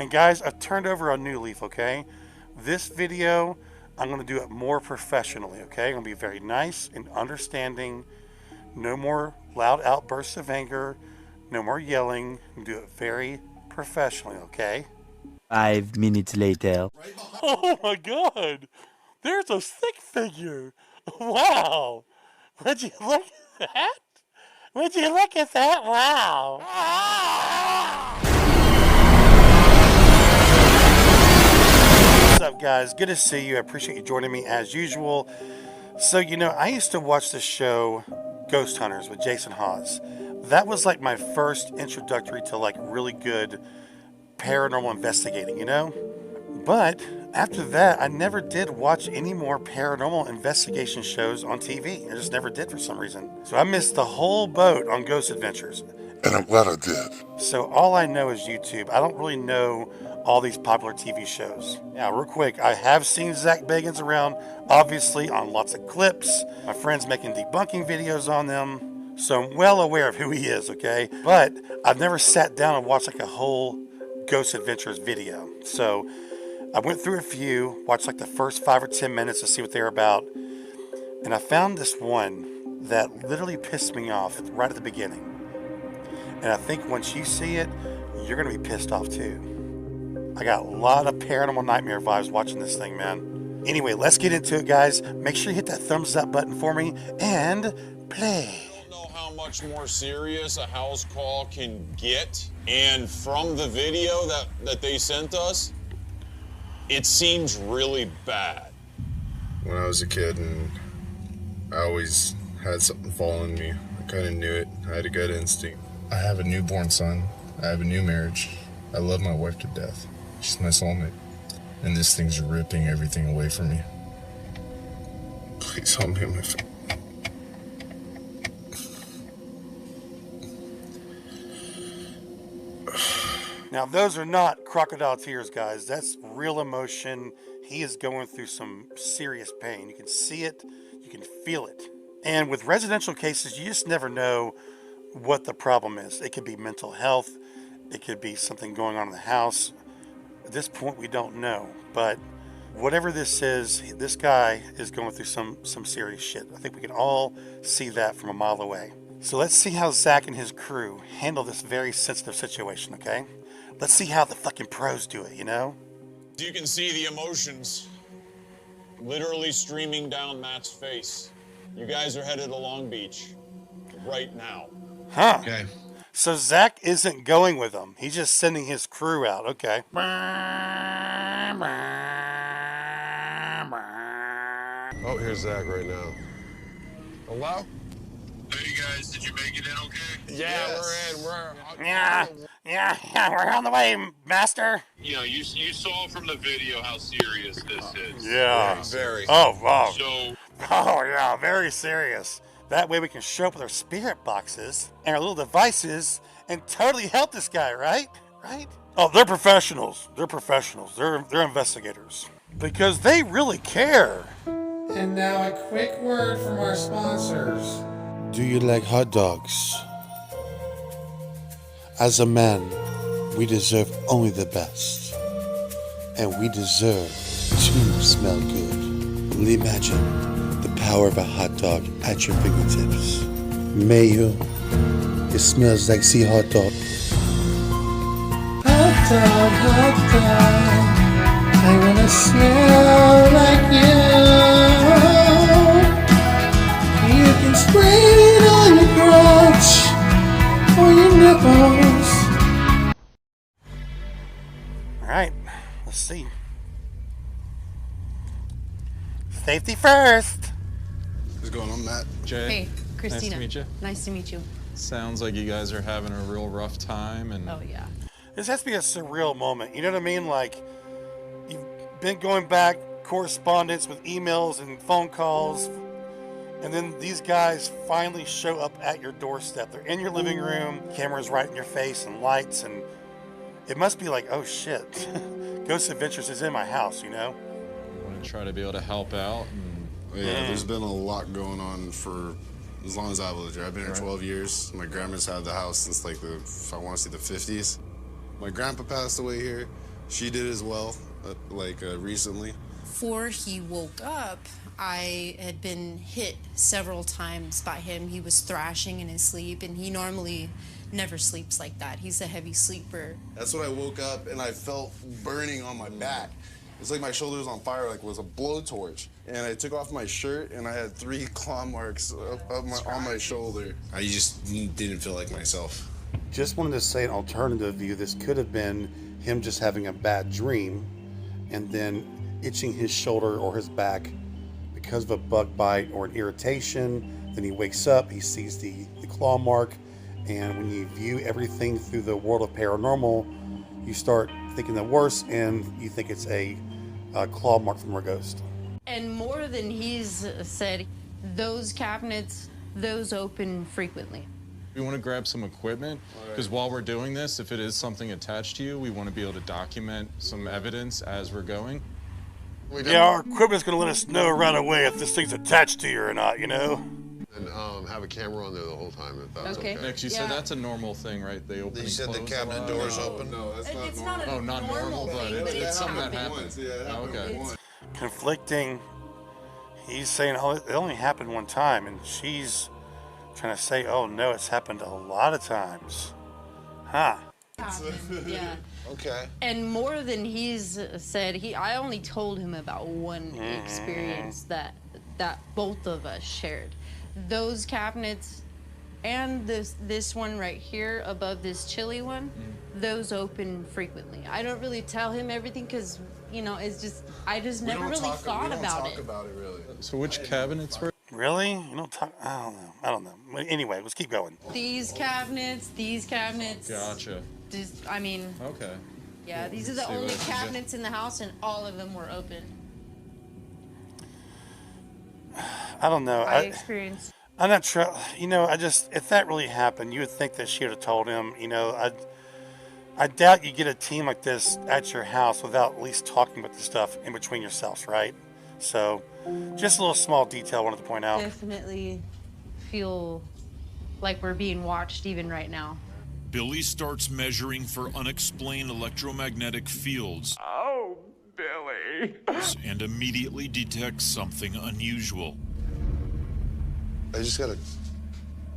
And guys, I've turned over a new leaf, okay? This video, I'm going to do it more professionally, okay? I'm going to be very nice and understanding. No more loud outbursts of anger. No more yelling. I'm going to do it very professionally, okay? 5 minutes later. Oh my god! There's a stick figure! Wow! Would you look at that? Would you look at that? Wow! What's up, guys? Good to see you. I appreciate you joining me as usual. So, I used to watch this show, Ghost Hunters, with Jason Hawes. That was like my first introductory to like really good paranormal investigating, But after that, I never did watch any more paranormal investigation shows on TV. I just never did for some reason. So I missed the whole boat on Ghost Adventures. And I'm glad I did. So all I know is YouTube. I don't really know all these popular TV shows. Now, real quick, I have seen Zak Bagans around, obviously, on lots of clips. My friend's making debunking videos on them. So I'm well aware of who he is, okay? But I've never sat down and watched like a whole Ghost Adventures video. So I went through a few, watched like the first 5 or 10 minutes to see what they're about. And I found this one that literally pissed me off right at the beginning. And I think once you see it, you're going to be pissed off too. I got a lot of paranormal nightmare vibes watching this thing, man. Anyway, let's get into it, guys. Make sure you hit that thumbs up button for me and play. I don't know how much more serious a house call can get. And from the video that they sent us, it seems really bad. When I was a kid and I always had something following me, I kind of knew it. I had a gut instinct. I have a newborn son. I have a new marriage. I love my wife to death. She's my soulmate. And this thing's ripping everything away from me. Please help me in my family. Now, those are not crocodile tears, guys. That's real emotion. He is going through some serious pain. You can see it. You can feel it. And with residential cases, you just never know what the problem is. It could be mental health. It could be something going on in the house. At this point, we don't know. But whatever this is, this guy is going through some serious shit. I think we can all see that from a mile away. So let's see how Zak and his crew handle this very sensitive situation, okay? Let's see how the fucking pros do it, You can see the emotions literally streaming down Matt's face. You guys are headed to Long Beach right now. Huh. Okay. So Zak isn't going with them. He's just sending his crew out. Okay. Oh, here's Zak right now. Hello? Hey guys, did you make it in okay? Yeah, Yes. we're in. Yeah, we're on the way, master. You saw from the video how serious this is. Yeah. Very. Oh, wow. So Oh, yeah, very serious. That way we can show up with our spirit boxes and our little devices and totally help this guy, right? Right? Oh, they're professionals. They're professionals. They're investigators. Because they really care. And now a quick word from our sponsors. Do you like hot dogs? As a man, we deserve only the best. And we deserve to smell good. Imagine the power of a hot dog at your fingertips. Mayo, it smells like sea hot dog. Hot dog, I wanna smell like you. You can spray it on your crotch or your nipples. All right, let's see. Safety first. What's going on, Matt? Jay. Hey, Christina. Nice to meet you. Nice to meet you. Sounds like you guys are having a real rough time, and Oh, yeah. This has to be a surreal moment. You know what I mean? Like, you've been going back correspondence with emails and phone calls, and then these guys finally show up at your doorstep. They're in your living room, cameras right in your face and lights, and it must be like, oh shit, Ghost Adventures is in my house, I want to try to be able to help out. And Yeah, there's been a lot going on for as long as I've lived here. I've been here Right. 12 years. My grandma's had the house since like I want to say the 50s. My grandpa passed away here. She did as well, recently. Before he woke up, I had been hit several times by him. He was thrashing in his sleep, and he normally never sleeps like that. He's a heavy sleeper. That's when I woke up and I felt burning on my back. It's like my shoulder was on fire, like it was a blowtorch. And I took off my shirt and I had 3 claw marks on my shoulder. I just didn't feel like myself. Just wanted to say an alternative view. This could have been him just having a bad dream and then itching his shoulder or his back because of a bug bite or an irritation. Then he wakes up, he sees the claw mark, and when you view everything through the world of paranormal, you start thinking the worst and you think it's a claw mark from a ghost. And more than he's said, those cabinets, those open frequently. We want to grab some equipment, because while we're doing this, if it is something attached to you, we want to be able to document some evidence as we're going. Yeah, our equipment's gonna let us know right away if this thing's attached to you or not, you know? And have a camera on there the whole time if that's okay. Nick, you said that's a normal thing, right? They open. You said the cabinet doors open? No, that's not normal. Oh, not normal, but it's something that happens. Okay. Conflicting. He's saying, oh, it only happened one time, and she's trying to say, oh no, it's happened a lot of times. Huh. Yeah. Okay. And more than he's said, I only told him about one experience that both of us shared. Those cabinets and this one right here above this chili one, those open frequently. I don't really tell him everything because, you know, it's just, I just never really thought about it. We don't talk about it, really. So which cabinets were? Really? You don't talk? I don't know. Anyway, let's keep going. These cabinets. Gotcha. Just, I mean. Okay. Yeah, these are the only cabinets in the house, and all of them were open. I don't know. I experienced. I'm not sure. You know, if that really happened, you would think that she would have told him. You know, I doubt you get a team like this at your house without at least talking about the stuff in between yourselves, right? So, just a little small detail I wanted to point out. Definitely feel like we're being watched even right now. Billy starts measuring for unexplained electromagnetic fields. Oh, Billy. And immediately detects something unusual. I just got a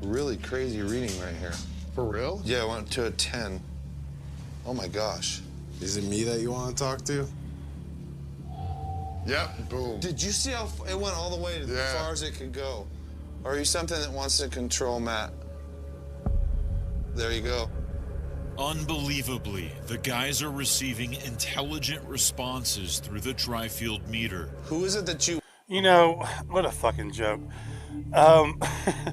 really crazy reading right here. For real? Yeah, I went to a 10. Oh my gosh. Is it me that you want to talk to? Yep, boom. Did you see how it went all the way to as far as it could go? Or are you something that wants to control Matt? There you go. Unbelievably, the guys are receiving intelligent responses through the tri-field meter. Who is it that you... You know, what a fucking joke.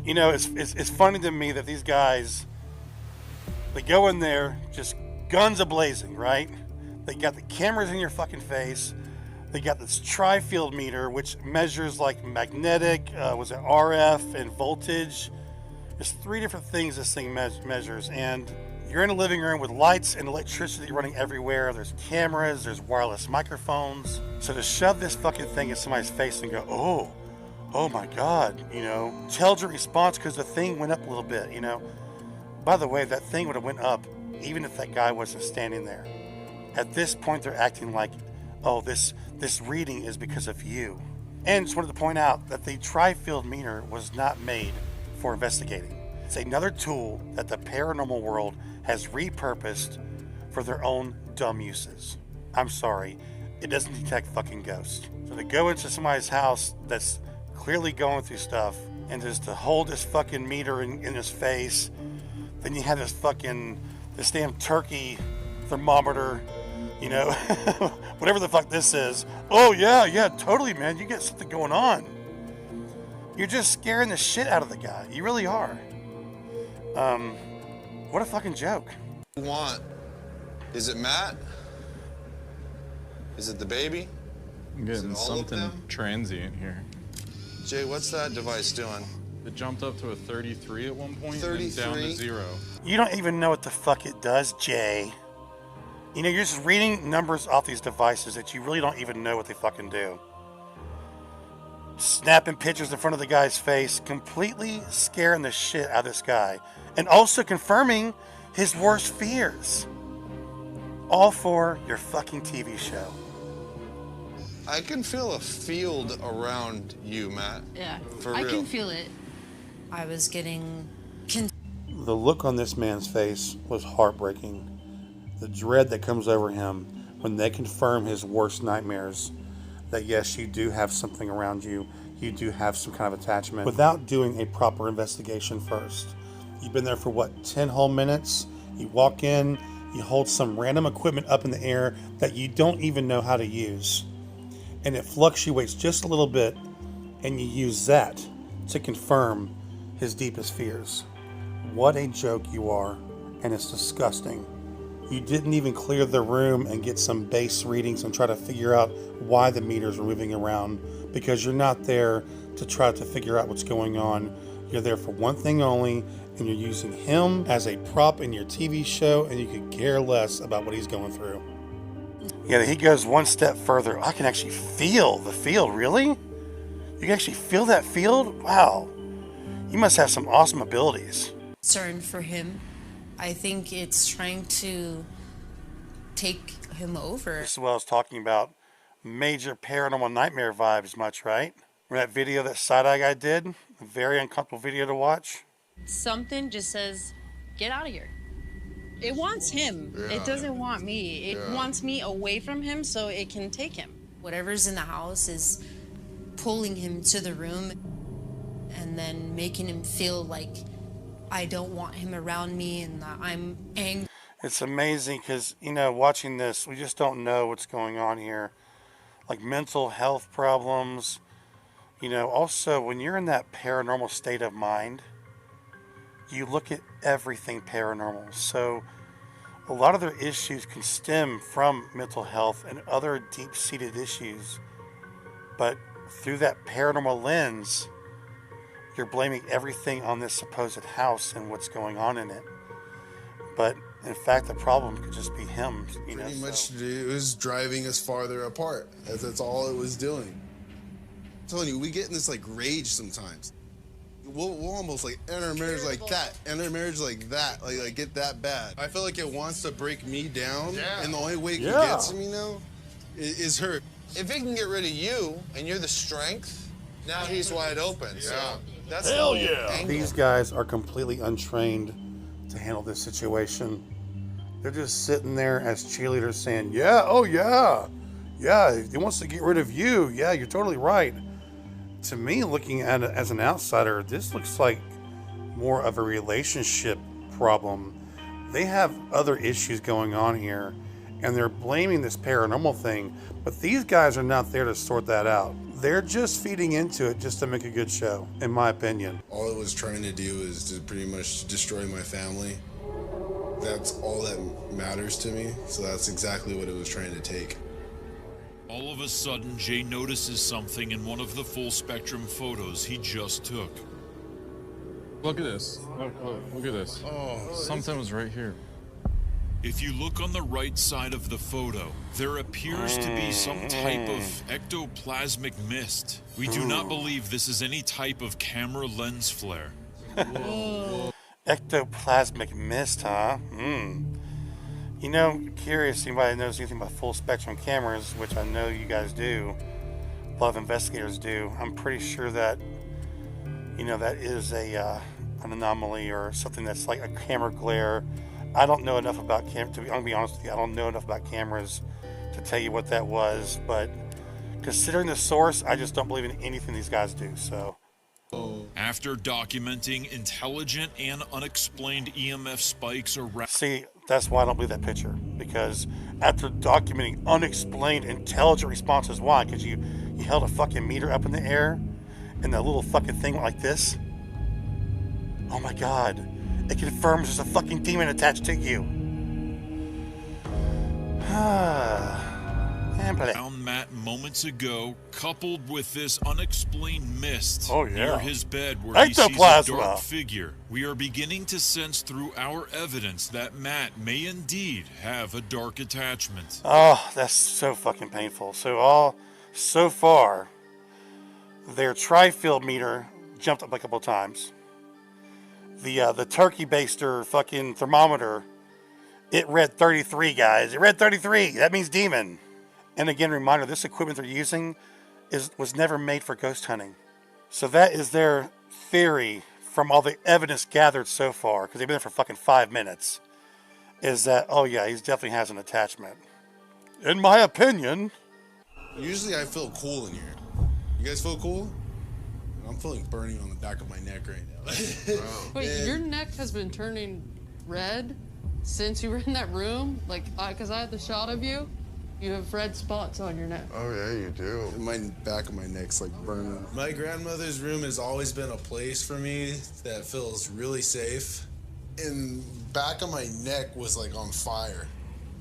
You know, it's funny to me that these guys, they go in there just guns a-blazing, right? They got the cameras in your fucking face. They got this tri-field meter, which measures like magnetic, was it RF and voltage? There's 3 different things this thing measures, and you're in a living room with lights and electricity running everywhere. There's cameras, there's wireless microphones. So to shove this fucking thing in somebody's face and go, oh my God, you know, intelligent response because the thing went up a little bit, you know. By the way, that thing would have went up even if that guy wasn't standing there. At this point, they're acting like, oh, this reading is because of you. And just wanted to point out that the tri-field meter was not made for investigating. It's another tool that the paranormal world has repurposed for their own dumb uses. I'm sorry, it doesn't detect fucking ghosts. So to go into somebody's house that's clearly going through stuff and just to hold this fucking meter in his face, then you have this damn turkey thermometer, you know, whatever the fuck this is. Oh yeah, totally, man, you got something going on. You're just scaring the shit out of the guy. You really are. What a fucking joke. Is it Matt? Is it the baby? I'm getting something transient here. Jay, what's that device doing? It jumped up to a 33 at one point 33? and down to 0. You don't even know what the fuck it does, Jay. You know, you're just reading numbers off these devices that you really don't even know what they fucking do. Snapping pictures in front of the guy's face, completely scaring the shit out of this guy. And also confirming his worst fears. all for your fucking TV show. I can feel a field around you, Matt. Yeah, For I real. can feel it. I was getting The look on this man's face was heartbreaking. The dread that comes over him when they confirm his worst nightmares, that yes, you do have something around you, you do have some kind of attachment, without doing a proper investigation first. You've been there for what, 10 whole minutes? You walk in, you hold some random equipment up in the air that you don't even know how to use, and it fluctuates just a little bit, and you use that to confirm his deepest fears. What a joke you are, and it's disgusting. You didn't even clear the room and get some base readings and try to figure out why the meters are moving around, because you're not there to try to figure out what's going on. You're there for one thing only, and you're using him as a prop in your TV show, and you could care less about what he's going through. Yeah, he goes one step further. I can actually feel the field. Really? You can actually feel that field? Wow. You must have some awesome abilities. concern for him. I think it's trying to take him over. This is what I was talking about. Major paranormal nightmare vibes much, right? Remember that video that side-eye guy did? A very uncomfortable video to watch. Something just says, get out of here. It wants him. Yeah. It doesn't want me. It wants me away from him so it can take him. Whatever's in the house is pulling him to the room and then making him feel like I don't want him around me and that I'm angry. It's amazing because, you know, watching this, we just don't know what's going on here. Like mental health problems. You know, also when you're in that paranormal state of mind, you look at everything paranormal. So a lot of their issues can stem from mental health and other deep-seated issues. But through that paranormal lens, you're blaming everything on this supposed house and what's going on in it. But in fact, the problem could just be him. You know, Pretty much, it was driving us farther apart. That's all it was doing. I'm telling you, we get in this like rage sometimes. We'll almost like end our marriage like that, end our marriage like that, like get that bad. I feel like it wants to break me down, and the only way it can get to me now is her. If it can get rid of you and you're the strength, now he's wide open. So that's Hell the whole yeah! angle. These guys are completely untrained to handle this situation. They're just sitting there as cheerleaders saying, yeah, oh yeah, yeah, he wants to get rid of you. Yeah, you're totally right. To me, looking at it as an outsider, this looks like more of a relationship problem. They have other issues going on here, and they're blaming this paranormal thing, but these guys are not there to sort that out. They're just feeding into it just to make a good show, in my opinion. All it was trying to do is to pretty much destroy my family. That's all that matters to me, so that's exactly what it was trying to take. All of a sudden, Jay notices something in one of the full spectrum photos he just took. Look at this. Look at this. Oh, something was right here. If you look on the right side of the photo, there appears to be some type of ectoplasmic mist. We do not believe this is any type of camera lens flare. Ectoplasmic mist, huh? You know, curious, anybody knows anything about full spectrum cameras, which I know you guys do, a lot of investigators do. I'm pretty sure that, you know, that is an anomaly or something that's like a camera glare. I don't know enough about cameras, to be honest with you, I don't know enough about cameras to tell you what that was, but considering the source, I just don't believe in anything these guys do, so. After documenting intelligent and unexplained EMF spikes around... See, that's why I don't believe that picture. Because after documenting unexplained intelligent responses, why? Because you held a fucking meter up in the air and that little fucking thing went like this? Oh my god. It confirms there's a fucking demon attached to you. Found Matt moments ago, coupled with this unexplained mist near his bed where he sees a Ectoplasma. dark figure. We are beginning to sense through our evidence that Matt may indeed have a dark attachment. Oh, that's so fucking painful. So far, their tri-field meter jumped up a couple times. The turkey baster fucking thermometer It read 33, guys. It read 33. That means demon. And again, reminder, this equipment they're using was never made for ghost hunting. So that is their theory from all the evidence gathered so far, because they've been there for fucking 5 minutes, is that, oh yeah, he definitely has an attachment. In my opinion. Usually I feel cool in here. You guys feel cool? I'm feeling burning on the back of my neck right now. Wait, your neck has been turning red since you were in that room? Like, because I had the shot of you. You have red spots on your neck. Oh, yeah, you do. My back of my neck's like burning. My grandmother's room has always been a place for me that feels really safe. And back of my neck was like on fire.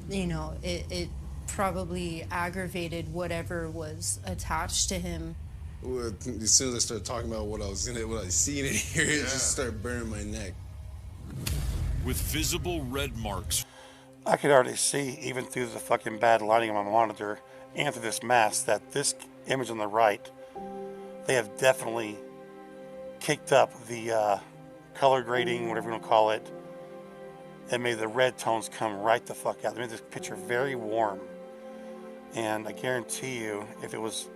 You know, it probably aggravated whatever was attached to him. As soon as I started talking about what I seen in here, it just started burning my neck. With visible red marks. I could already see, even through the fucking bad lighting on my monitor and through this mask, that this image on the right, they have definitely kicked up the color grading, whatever you want to call it, and made the red tones come right the fuck out. They made this picture very warm. And I guarantee you, if it was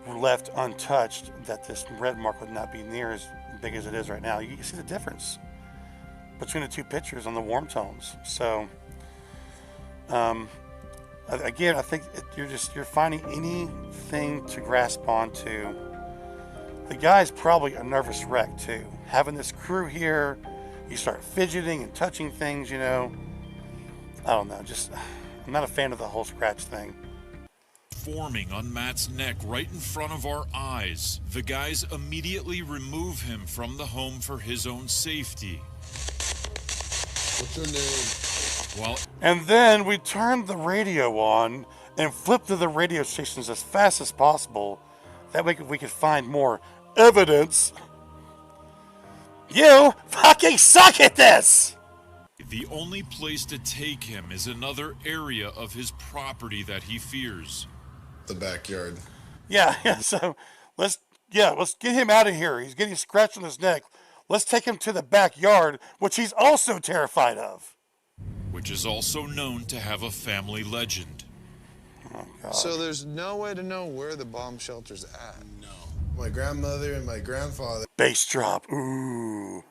left untouched, that this red mark would not be near as big as it is right now. You can see the difference between the two pictures on the warm tones. So, again, I think you're finding anything to grasp onto. The guy's probably a nervous wreck too. Having this crew here, you start fidgeting and touching things, you know. I don't know, I'm not a fan of the whole scratch thing. Forming on Matt's neck right in front of our eyes. The guys immediately remove him from the home for his own safety. What's your name? And then we turned the radio on and flipped to the radio stations as fast as possible. That way we could find more evidence. You fucking suck at this! The only place to take him is another area of his property that he fears. The backyard. Yeah, so let's get him out of here. He's getting scratched on his neck. Let's take him to the backyard, which he's also terrified of. Which is also known to have a family legend. Oh, God. So there's no way to know where the bomb shelter's at? No. My grandmother and my grandfather. Bass drop. Ooh.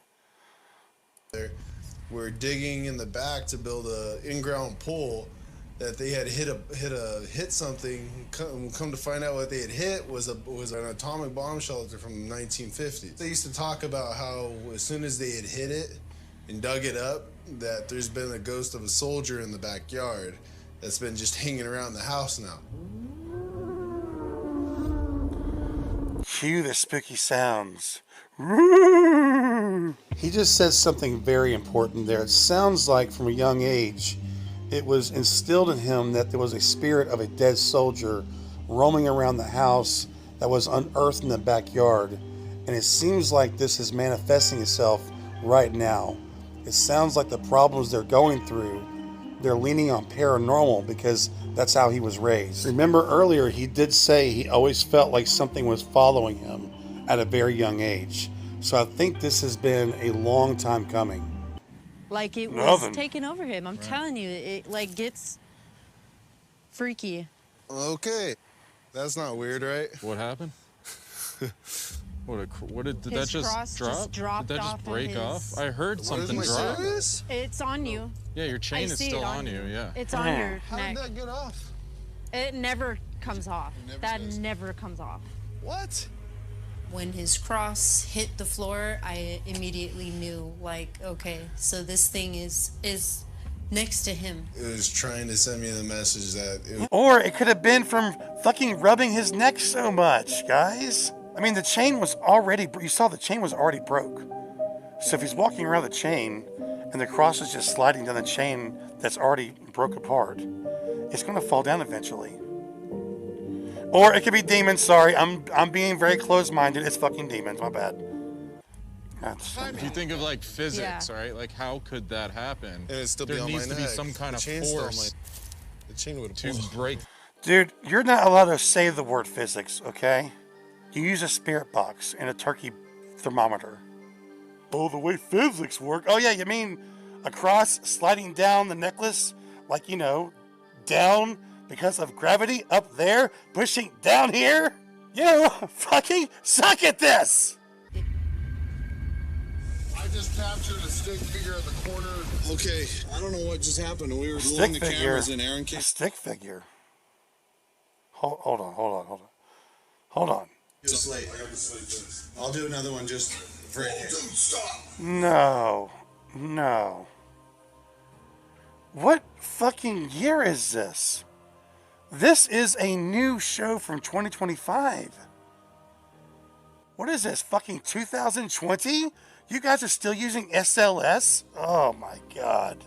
Were digging in the back to build a in-ground pool that they had hit something. Come to find out what they had hit was an atomic bomb shelter from the 1950s. They used to talk about how as soon as they had hit it and dug it up, that there's been a ghost of a soldier in the backyard that's been just hanging around the house now. Cue the spooky sounds. He just says something very important there. It sounds like from a young age, it was instilled in him that there was a spirit of a dead soldier roaming around the house that was unearthed in the backyard. And it seems like this is manifesting itself right now. It sounds like the problems they're going through, they're leaning on paranormal because that's how he was raised. Remember earlier, he did say he always felt like something was following him at a very young age. So I think this has been a long time coming. Like it was taking over him. I'm telling you, it like gets freaky. Okay, that's not weird, right? What happened? Did that His just cross drop? just dropped Did that just off of break his- off? I heard something drop. Serious? It's on you. Yeah, your chain is see still it on you. Yeah. It's on your How neck. did that get off? It never comes off. never That does. never comes off. What? When his cross hit the floor, I immediately knew, like, okay, so this thing is next to him. It was trying to send me the message that Or it could have been from fucking rubbing his neck so much, guys. I mean, the chain was already, you saw the chain was already broke. So if he's walking around the chain and the cross is just sliding down the chain that's already broke apart, it's going to fall down eventually. Or it could be demons, sorry. I'm being very close-minded. It's fucking demons, my bad. If you think of like physics, right? Like how could that happen? And it'd still be there on needs my to be neck. some kind The of chain's still on force the chain would to break. Dude, you're not allowed to say the word physics, okay? You use a spirit box and a turkey thermometer. Oh, the way physics work. Oh yeah, you mean across, sliding down the necklace, like, you know, down because of gravity up there, pushing down here. You fucking suck at this. I just captured a stick figure at the corner. Okay, I don't know what just happened. We were rolling the cameras and Aaron came. A stick figure. Hold on. Just late. I got the slate first. I'll do another one just for it. Dude, stop. No. What fucking year is this? This is a new show from 2025. What is this, fucking 2020? You guys are still using SLS? Oh my God.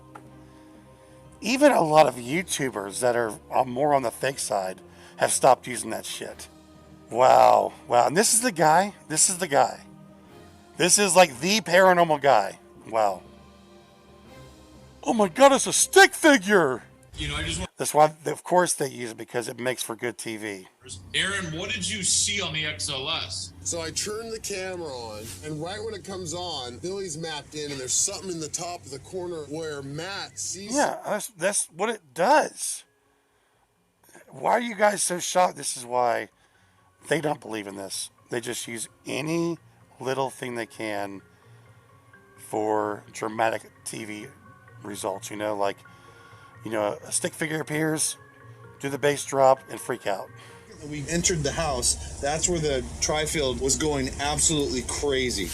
Even a lot of YouTubers that are more on the fake side have stopped using that shit. Wow. And this is the guy. This is like the paranormal guy. Wow. Oh my God, it's a stick figure. You know, I just want. That's why, of course, they use it because it makes for good TV. Aaron, what did you see on the XLS? So I turn the camera on, and right when it comes on, Billy's mapped in, and there's something in the top of the corner where Matt sees. Yeah, that's what it does. Why are you guys so shocked? This is why they don't believe in this. They just use any little thing they can for dramatic TV results. You know, like, you know, a stick figure appears, do the bass drop, and freak out. We entered the house. That's where the tri-field was going absolutely crazy.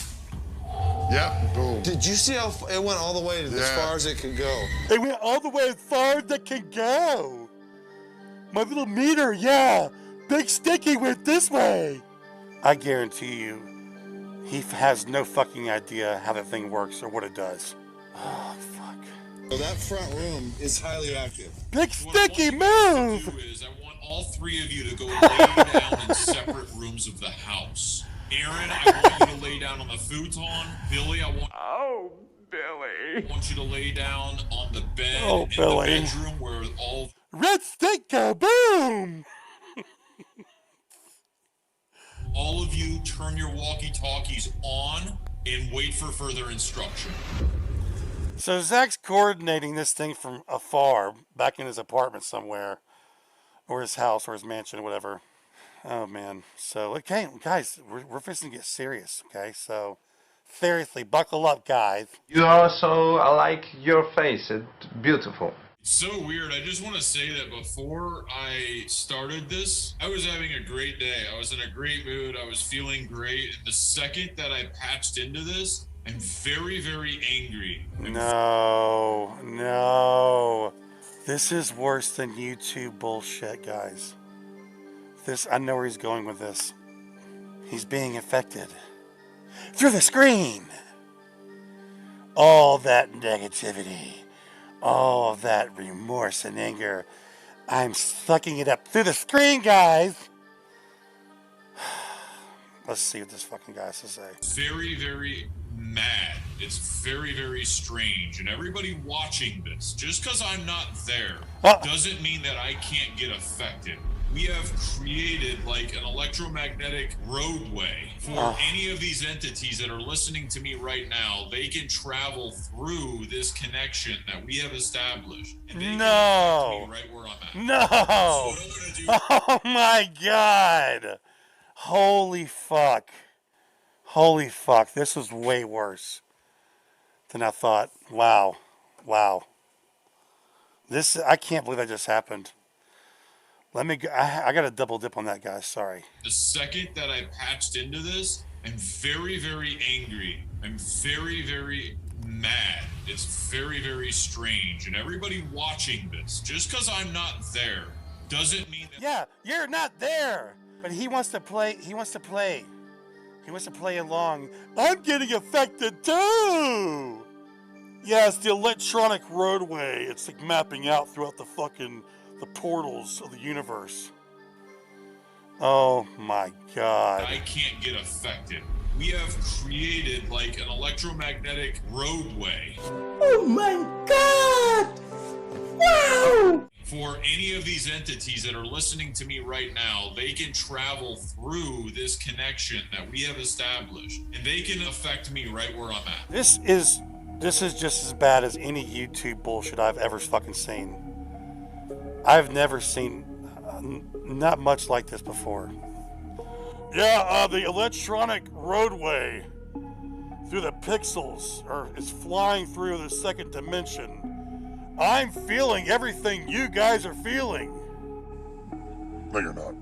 Yeah, boom. Did you see how it went all the way to as far as it could go? It went all the way as far as it can go. My little meter, yeah. Big Sticky went this way. I guarantee you, he has no fucking idea how that thing works or what it does. Oh, fuck. So that front room is highly active. Big Sticky, move! I want all three of you to go lay down in separate rooms of the house. Aaron, I want you to lay down on the futon. Billy, I want you to lay down on the bed in the bedroom where all... Red stick, boom! All of you turn your walkie-talkies on and wait for further instruction. So Zach's coordinating this thing from afar, back in his apartment somewhere, or his house, or his mansion, whatever. Oh, man. So, okay, guys, we're fixing to get serious, okay? So, seriously, buckle up, guys. You also, I like your face. It's beautiful. It's so weird. I just want to say that before I started this, I was having a great day. I was in a great mood. I was feeling great. And the second that I patched into this, I'm very, very angry. No. This is worse than YouTube bullshit, guys. I know where he's going with this. He's being affected through the screen. All that negativity, all that remorse and anger, I'm sucking it up through the screen, guys. Let's see what this fucking guy has to say. Very, very mad. It's very, very strange. And everybody watching this, just because I'm not there, doesn't mean that I can't get affected. We have created like an electromagnetic roadway for any of these entities that are listening to me right now. They can travel through this connection that we have established. And they can affect me right where I'm at. No! Oh my God! Holy fuck. This was way worse than I thought. Wow. I can't believe that just happened. I got to double dip on that, guys. Sorry. The second that I patched into this, I'm very, very angry. I'm very, very mad. It's very, very strange. And everybody watching this, just because I'm not there, doesn't mean that... Yeah, you're not there. But he wants to play. He wants to play along. I'm getting affected too. Yeah, it's the electronic roadway. It's like mapping out throughout the portals of the universe. Oh my God. I can't get affected. We have created like an electromagnetic roadway. Oh my God! Wow! For any of these entities that are listening to me right now, they can travel through this connection that we have established, and they can affect me right where I'm at. This is This is just as bad as any YouTube bullshit I've ever fucking seen. I've never seen not much like this before. Yeah, the electronic roadway through the pixels is flying through the second dimension. I'm feeling everything you guys are feeling. No, you're not.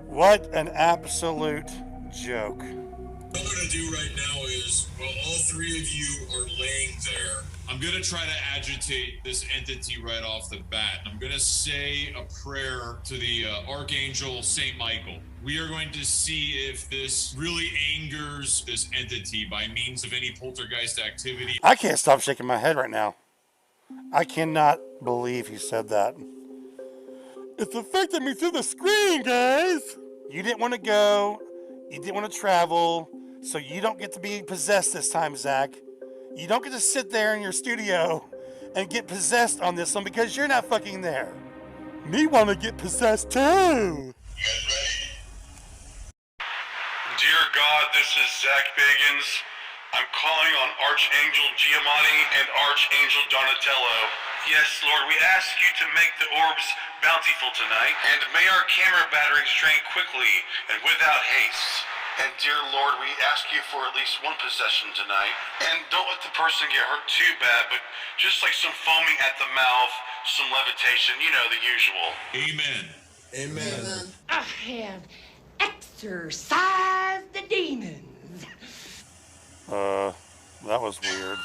What an absolute joke. What I'm gonna do right now is, while all three of you are laying there, I'm gonna try to agitate this entity right off the bat. I'm gonna say a prayer to the Archangel Saint Michael. We are going to see if this really angers this entity by means of any poltergeist activity. I can't stop shaking my head right now. I cannot believe he said that. It's affecting me through the screen, guys. You didn't want to go. You didn't want to travel. So you don't get to be possessed this time, Zach. You don't get to sit there in your studio and get possessed on this one because you're not fucking there. Me want to get possessed too. Dear God, this is Zak Bagans. I'm calling on Archangel Giamatti and Archangel Donatello. Yes, Lord, we ask you to make the orbs bountiful tonight, and may our camera batteries drain quickly and without haste. And dear Lord, we ask you for at least one possession tonight. And don't let the person get hurt too bad, but just like some foaming at the mouth, some levitation, you know, the usual. Amen. Amen. I have exorcised the demons. That was weird.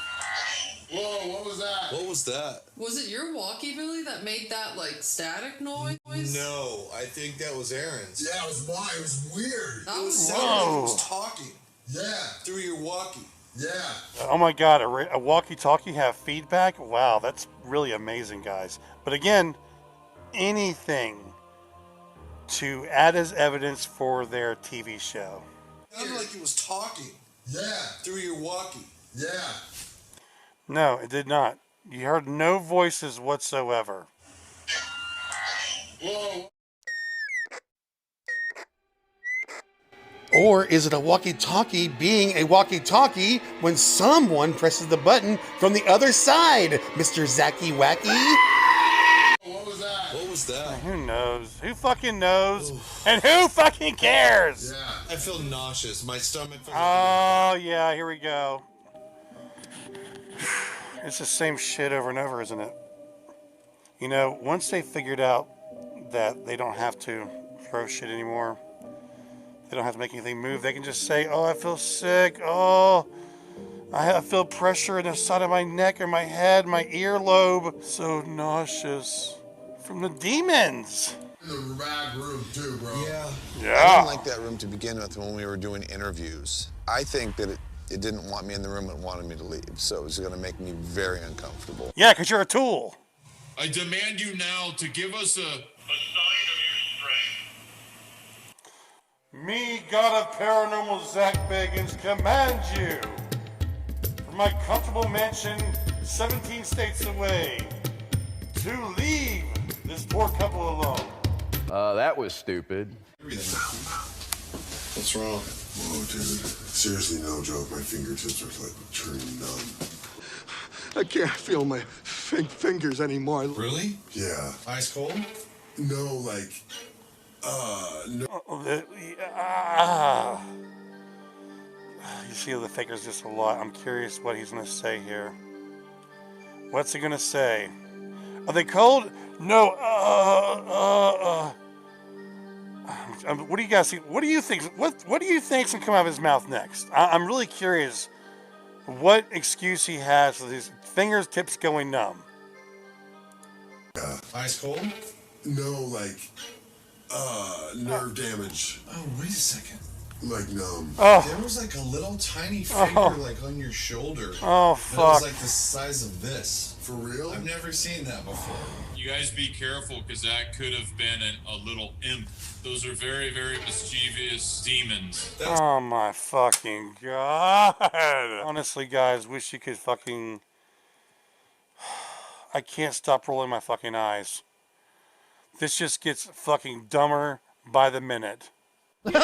Whoa, what was that? What was that? Was it your walkie, Billy, that made that, like, static noise? No, I think that was Aaron's. Yeah, it was mine. It was weird. That It was sounded like it was talking. Yeah. Through your walkie. Yeah. Oh my God, a walkie-talkie have feedback? Wow, that's really amazing, guys. But again, anything to add as evidence for their TV show. It sounded like it was talking. Yeah. Through your walkie. Yeah. No, it did not. You heard no voices whatsoever. Whoa. Or is it a walkie-talkie being a walkie-talkie when someone presses the button from the other side, Mr. Zacky Wacky? What was that? What was that? Who knows? Who fucking knows? And who fucking cares? Yeah. I feel nauseous. My stomach feels Oh, yeah, here we go. It's the same shit over and over, isn't it? You know, once they figured out that they don't have to throw shit anymore, they don't have to make anything move, they can just say, oh, I feel sick, oh, I feel pressure in the side of my neck or my head, my earlobe, so nauseous from the demons. In the rag room too, bro. Yeah. I Yeah. didn't like that room to begin with when we were doing interviews. I think that it didn't want me in the room and wanted me to leave, so it was going to make me very uncomfortable. Yeah, because you're a tool. I demand you now to give us a sign of your strength. Me, God of Paranormal Zak Bagans, command you from my comfortable mansion 17 states away to leave this poor couple alone. That was stupid. What's wrong? Whoa, dude. Seriously, no joke. My fingertips are like turning numb. I can't feel my fingers anymore. Really? Yeah. Ice cold? No, like, no. You see the fingers just a lot. I'm curious what he's going to say here. What's he going to say? Are they cold? No. What do you guys think? What do you think? What do you think's gonna come out of his mouth next? I'm really curious what excuse he has for his fingertips going numb. Ice cold? No, like, nerve damage. Oh, wait a second. Like numb. Oh. There was like a little tiny finger like on your shoulder. Oh, That fuck. was like the size of this. For real? I've never seen that before. You guys be careful, because that could have been a little imp. Those are very, very mischievous demons. Oh my fucking God. Honestly, guys, wish you could fucking... I can't stop rolling my fucking eyes. This just gets fucking dumber by the minute. went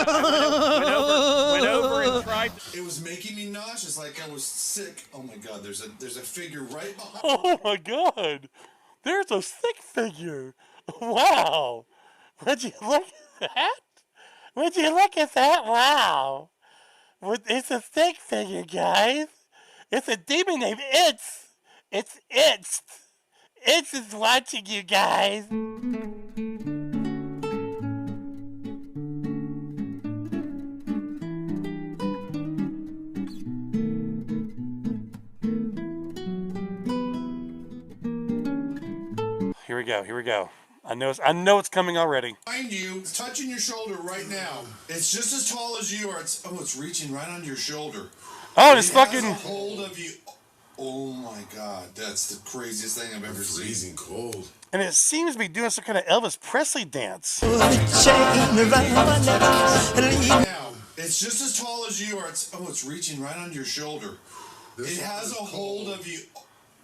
over and tried. It was making me nauseous, like I was sick. Oh my God, there's a figure right behind. Oh my God, there's a stick figure. Wow, would you look at that? Would you look at that? Wow, it's a stick figure, guys. It's a demon named It's. It's. It's is watching you guys. Here we go. I know it's coming already. Behind you, it's touching your shoulder right now. It's just as tall as you are. It's reaching right onto your shoulder. Oh, it's fucking. Has a hold of you. Oh my God, that's the craziest thing I've ever seen. Freezing cold. And it seems to be doing some kind of Elvis Presley dance. Now, it's just as tall as you are. It's reaching right onto your shoulder. It has a hold of you.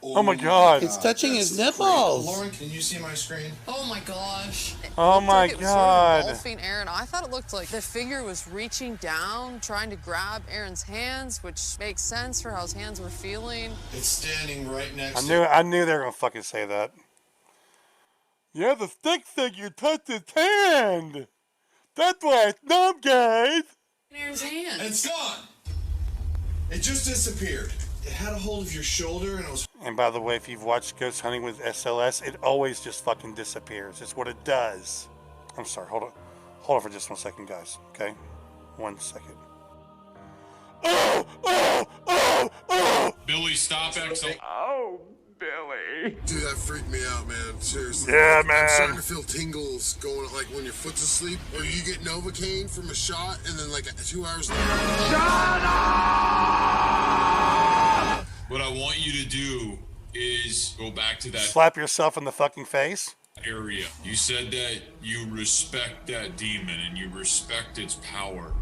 Oh my God. It's touching his nipples. Lauren, can you see my screen? Oh my gosh. Oh my It was God. sort of engulfing Aaron. I thought it looked like the figure was reaching down, trying to grab Aaron's hands, which makes sense for how his hands were feeling. It's standing right next I knew they were gonna fucking say that. Yeah, the stick figure touched his hand. That's why it's numb, guys. Aaron's hand. It's gone. It just disappeared. It had a hold of your shoulder and it was... And by the way, if you've watched Ghost Hunting with SLS, it always just fucking disappears. It's what it does. I'm sorry, hold on for just 1 second, guys. Okay? 1 second. Oh! Billy, stop Axel. Oh, Billy. Dude, that freaked me out, man. Seriously. Yeah, man. I'm starting to feel tingles going like when your foot's asleep, or you get Novocaine from a shot, and then like 2 hours later. Shut up! What I want you to do is go back to that Slap yourself in the fucking face. area. You said that you respect that demon and you respect its power.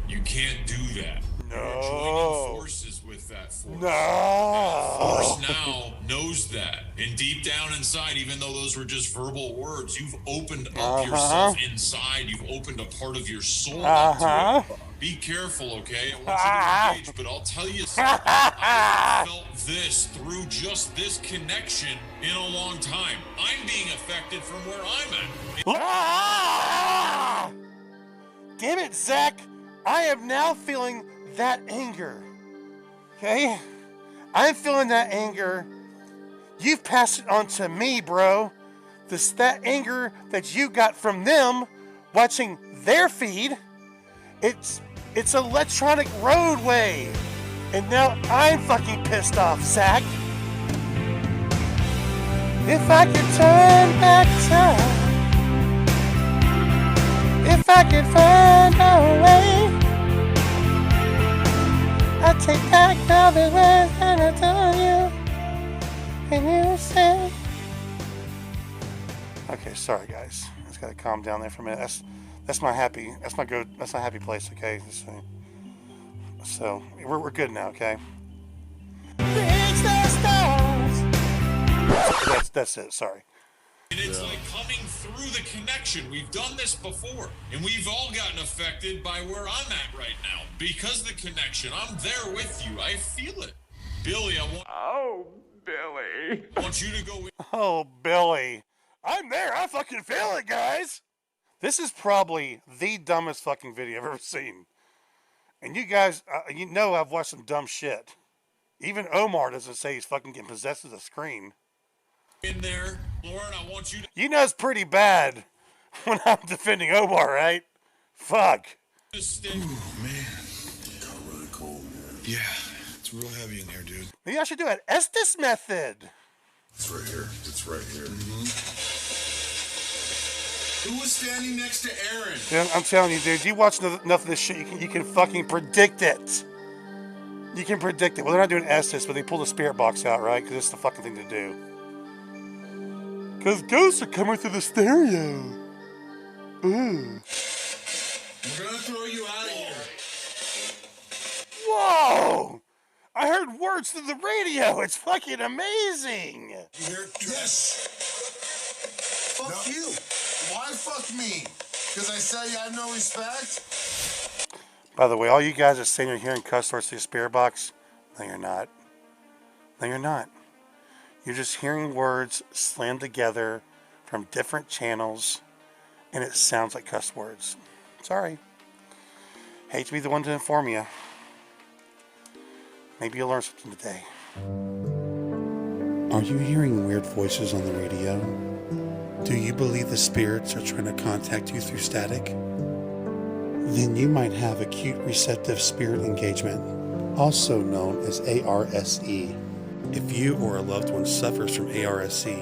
You can't do that. You're joining forces with that force. That force now knows that. And deep down inside, even though those were just verbal words, you've opened up yourself inside. You've opened a part of your soul up to it. Be careful, okay? I want you to engage, but I'll tell you something. I haven't felt this through just this connection in a long time. I'm being affected from where I'm at. Damn it, Zach. I am now feeling that anger. Okay? I'm feeling that anger. You've passed it on to me, bro. That anger that you got from them watching their feed. It's electronic roadway. And now I'm fucking pissed off, Zach. If I could turn back time, if I could find a way, I'd take back all the words that I told you, and you say. Okay, sorry guys. I just gotta calm down there for a minute. That's my happy place, okay? So we're good now, okay? Reach the stars. That's it, sorry. And it's like coming through the connection. We've done this before. And we've all gotten affected by where I'm at right now. Because of the connection. I'm there with you. I feel it. Billy, Oh, Billy. I want you to go in. Oh, Billy. I'm there. I fucking feel it, guys. This is probably the dumbest fucking video I've ever seen. And you guys, you know I've watched some dumb shit. Even Omar doesn't say he's fucking getting possessed with a screen. In there, Lauren, I want you to... You know it's pretty bad when I'm defending Omar, right? Fuck. Ooh, man. Got really cold, man. Yeah, it's real heavy in here, dude. Maybe I should do an Estes method. It's right here. It's right here. Who was standing next to Aaron? Dude, I'm telling you, dude, you watch enough of this shit, you can fucking predict it. You can predict it. Well, they're not doing Estes, but they pull the spirit box out, right? Because it's the fucking thing to do. Because ghosts are coming through the stereo. Ooh. We're gonna throw you out of here. Whoa! I heard words through the radio. It's fucking amazing. You hear? Yes. Fuck you. Why fuck me? Because I say I have no respect? By the way, all you guys are saying you're hearing cuss words through your spirit box, no, you're not. No, you're not. You're just hearing words slammed together from different channels, and it sounds like cuss words. Sorry. Hate to be the one to inform you. Maybe you'll learn something today. Are you hearing weird voices on the radio? Do you believe the spirits are trying to contact you through static? Then you might have acute receptive spirit engagement, also known as ARSE. If you or a loved one suffers from ARSE,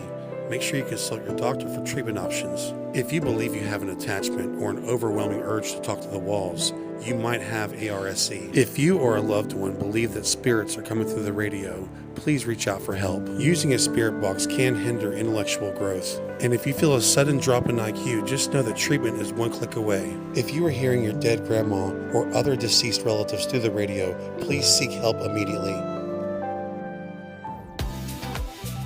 make sure you consult your doctor for treatment options. If you believe you have an attachment or an overwhelming urge to talk to the walls, you might have ARSE. If you or a loved one believe that spirits are coming through the radio, please reach out for help. Using a spirit box can hinder intellectual growth. And if you feel a sudden drop in IQ, just know that treatment is one click away. If you are hearing your dead grandma or other deceased relatives through the radio, please seek help immediately.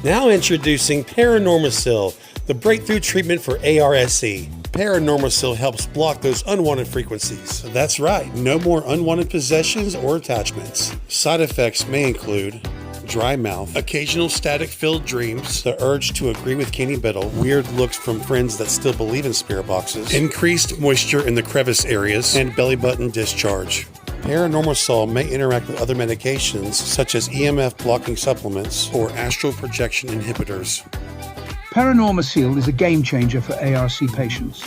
Now introducing Paranormal, the breakthrough treatment for ARSE. Paranormal helps block those unwanted frequencies. That's right, no more unwanted possessions or attachments. Side effects may include dry mouth, occasional static-filled dreams, the urge to agree with Kenny Biddle, weird looks from friends that still believe in spirit boxes, increased moisture in the crevice areas, and belly button discharge. Paranormal may interact with other medications such as EMF blocking supplements or astral projection inhibitors. Paranormal is a game changer for ARC patients.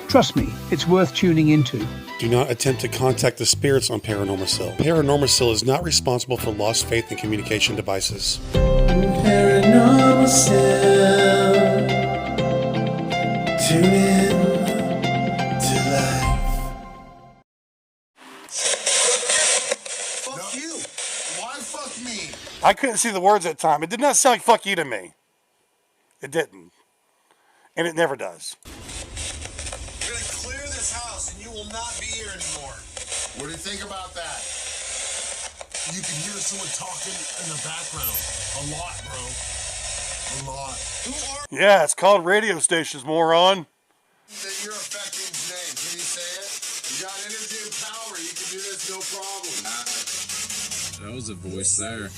Trust me, it's worth tuning into. Do not attempt to contact the spirits on Paranormal. Paranormal is not responsible for lost faith and communication devices. Paranormal. Tune in to life. Fuck you. Why fuck me? I couldn't see the words at the time. It did not sound like fuck you to me. It didn't. And it never does. We're gonna clear this house and you will not be here anymore. What do you think about that? You can hear someone talking in the background. A lot, bro. A lot. Who are Yeah, it's called radio stations, moron. that you're affecting name? Can you say it? You got energy and power. You can do this, no problem. That was a voice there.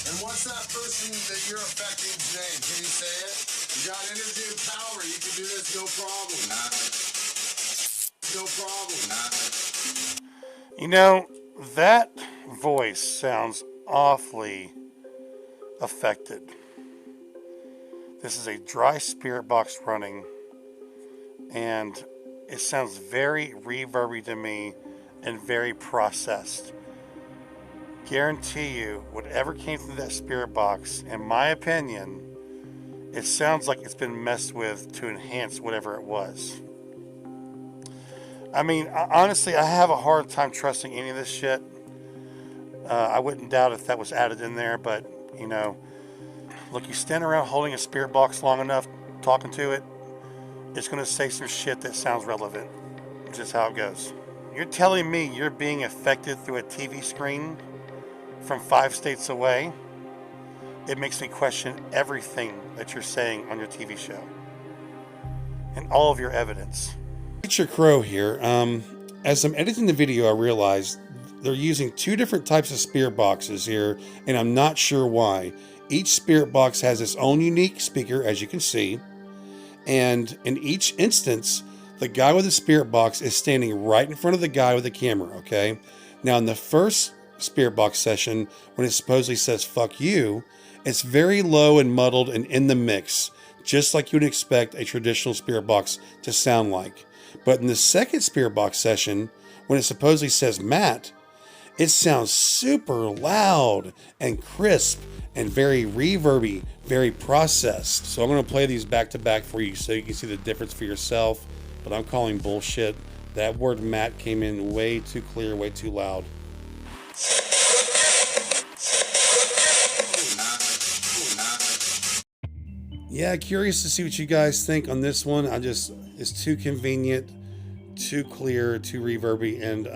And what's that person that you're affecting's name? Can you say it? You got energy and power. You can do this, no problem. No problem. You know, that voice sounds awfully affected. This is a dry spirit box running, and it sounds very reverby to me and very processed. Guarantee you, whatever came through that spirit box, in my opinion, it sounds like it's been messed with to enhance whatever it was. I mean, honestly, I have a hard time trusting any of this shit. I wouldn't doubt if that was added in there, but, you know, look, you stand around holding a spirit box long enough, talking to it, it's going to say some shit that sounds relevant. It's just how it goes. You're telling me you're being affected through a TV screen from 5 states away? It makes me question everything that you're saying on your TV show and all of your evidence. Nature Crow here. As I'm editing the video, I realized they're using 2 different types of spirit boxes here, and I'm not sure why. Each spirit box has its own unique speaker, as you can see, and in each instance, the guy with the spirit box is standing right in front of the guy with the camera, okay? Now, in the first spirit box session, when it supposedly says fuck you, it's very low and muddled and in the mix, just like you would expect a traditional spirit box to sound like. But in the second spirit box session, when it supposedly says Matt, it sounds super loud and crisp and very reverby, very processed. So I'm going to play these back to back for you so you can see the difference for yourself. But I'm calling bullshit. That word Matt came in way too clear, way too loud. Yeah, curious to see what you guys think on this one. It's too convenient, too clear, too reverby, and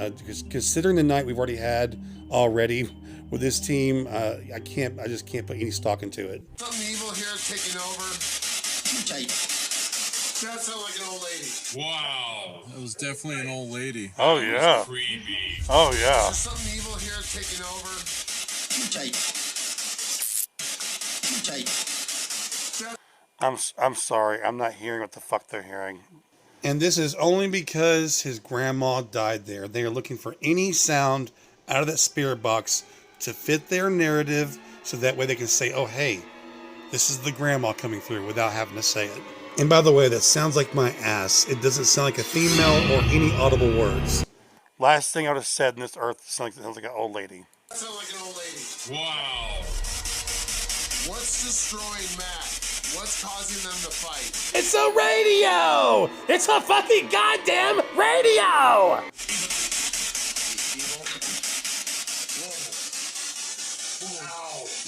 considering the night we've already had with this team, I just can't put any stock into it. Something evil here taking over. That sounds like an old lady. Wow. That was definitely an old lady. Oh, That yeah. was creepy. Oh, Is yeah. there something evil here taking over? I'm sorry. I'm not hearing what the fuck they're hearing. And this is only because his grandma died there. They are looking for any sound out of that spirit box to fit their narrative so that way they can say, oh, hey, this is the grandma coming through without having to say it. And by the way, that sounds like my ass. It doesn't sound like a female or any audible words. Last thing I would have said in this earth sounds like an old lady. That sounds like an old lady. Wow. What's destroying Matt? What's causing them to fight? It's a radio! It's a fucking goddamn radio!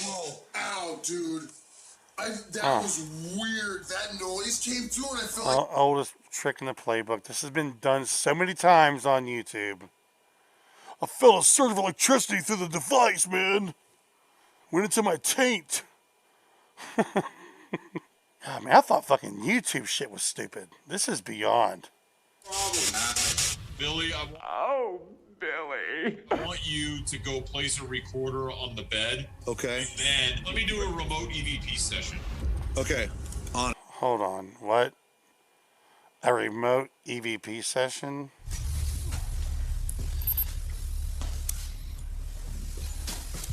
Whoa, ow, dude. That was weird. That noise came through and I felt like... Oldest trick in the playbook. This has been done so many times on YouTube. I felt a surge of electricity through the device, man. Went into my taint. God, man, I thought fucking YouTube shit was stupid. This is beyond. Billy, Billy. I want you to go place a recorder on the bed. Okay. And then let me do a remote EVP session. Okay. On. Hold on. What? A remote EVP session?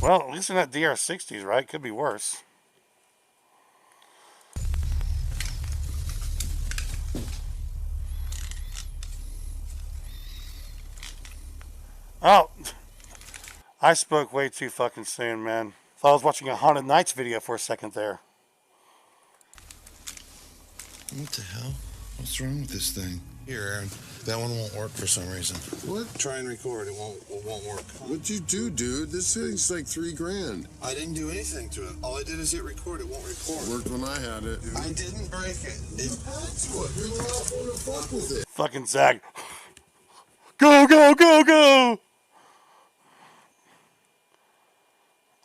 Well, at least they're not DR60s, right? Could be worse. Oh, I spoke way too fucking soon, man. Thought I was watching a Haunted Nights video for a second there. What the hell? What's wrong with this thing? Here, Aaron. That one won't work for some reason. What? Try and record. It won't work. What'd you do, dude? This thing's like $3,000. I didn't do anything to it. All I did is hit record. It won't record. Worked when I had it. I didn't break it. You had to. You're the last one to fuck with it. Fucking Zach. Go, go, go, go!